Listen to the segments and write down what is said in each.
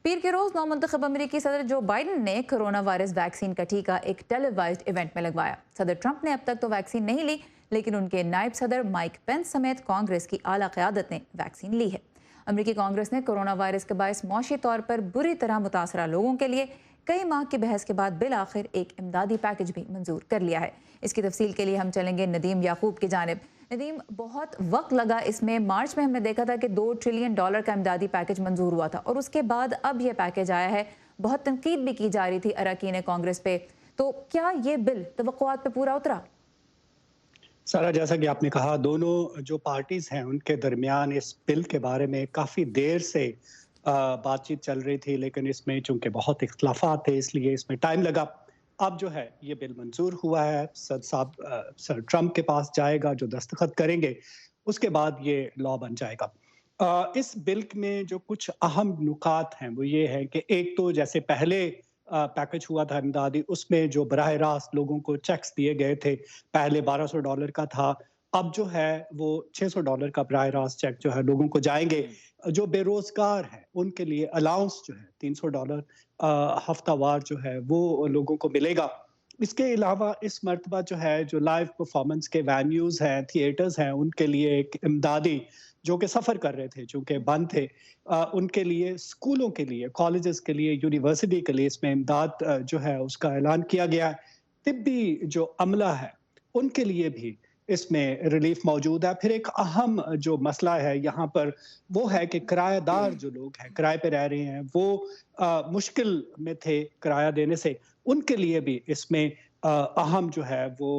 पीर के रोज नौमुंतखब अमरीकी सदर जो बाइडन ने कोरोना वायरस वैक्सीन का टीका एक टेलीवाइज्ड इवेंट में लगवाया। सदर ट्रंप ने अब तक तो वैक्सीन नहीं ली, लेकिन उनके नायब सदर माइक पेंस समेत कांग्रेस की आला क़यादत ने वैक्सीन ली है। अमरीकी कांग्रेस ने कोरोना वायरस के बायस मौशी तौर पर बुरी तरह मुतासरा लोगों के लिए कई माह की बहस के बाद बिल आखिर एक इमदादी पैकेज भी मंजूर कर लिया है। इसकी तफसील के लिए हम चलेंगे नदीम याकूब की जानिब। नदीम, बहुत वक्त लगा इसमें। मार्च में हमने देखा था कि $2 ट्रिलियन का इमदादी पैकेज मंजूर हुआ था और उसके बाद अब यह पैकेज आया है। बहुत तनकीद भी की जा रही थी अरकान कांग्रेस पे, तो क्या ये बिल तवक्कुआत पे पूरा उतरा? सारा, जैसा कि आपने कहा, दोनों जो पार्टीज हैं उनके दरमियान इस बिल के बारे में काफ़ी देर से बातचीत चल रही थी, लेकिन इसमें चूंकि बहुत इख्तलाफात थे इसलिए इसमें टाइम लगा। अब जो है ये बिल मंजूर हुआ है, सर ट्रंप के पास जाएगा जो दस्तखत करेंगे, उसके बाद ये लॉ बन जाएगा। इस बिल में जो कुछ अहम नुकात हैं वो ये है कि एक तो जैसे पहले पैकेज हुआ था इमदादी, उसमें जो बराह रास्त लोगों को चेक्स दिए गए थे, पहले $1200 का था, अब जो है वो $600 का बराह रास्त चेक जो है लोगों को जाएंगे। जो बेरोजगार हैं उनके लिए अलाउंस जो है $300 हफ्तावार जो है वो लोगों को मिलेगा। इसके अलावा इस मर्तबा जो है जो लाइव परफॉर्मेंस के वेन्यूज हैं, थिएटर्स हैं, उनके लिए एक इमदादी जो कि सफ़र कर रहे थे चूंकि बंद थे, उनके लिए, स्कूलों के लिए, कॉलेजेस के लिए, यूनिवर्सिटी के लिए इसमें इमदाद जो है उसका ऐलान किया गया है। तिब्बी जो अमला है उनके लिए भी इसमें रिलीफ मौजूद है। फिर एक अहम जो मसला है यहाँ पर वो है कि किराएदार जो लोग हैं, किराए पे रह रहे हैं, वो मुश्किल में थे किराया देने से, उनके लिए भी इसमें अहम जो है वो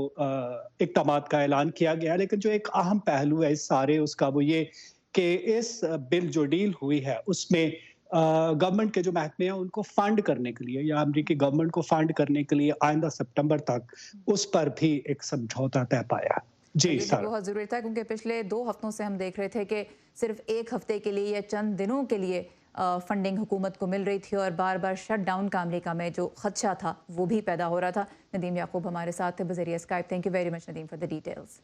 इक़दामात का ऐलान किया गया है। लेकिन जो एक अहम पहलू है इस सारे उसका वो ये कि इस बिल जो डील हुई है उसमें गवर्नमेंट के जो महकमे हैं उनको फंड करने के लिए या अमेरिकी गवर्नमेंट को फंड करने के लिए आइंदा सितंबर तक उस पर भी एक समझौता तय पाया। जी ये भी सर। बहुत ज़रूरी था क्योंकि पिछले 2 हफ्तों से हम देख रहे थे कि सिर्फ 1 हफ्ते के लिए या चंद दिनों के लिए फंडिंग हुकूमत को मिल रही थी और बार बार शट डाउन का अमेरिका में जो खदशा था वो भी पैदा हो रहा था। नदीम याकूब हमारे साथ थे बज़रिया Skype. Thank you very much Nadeem for the details.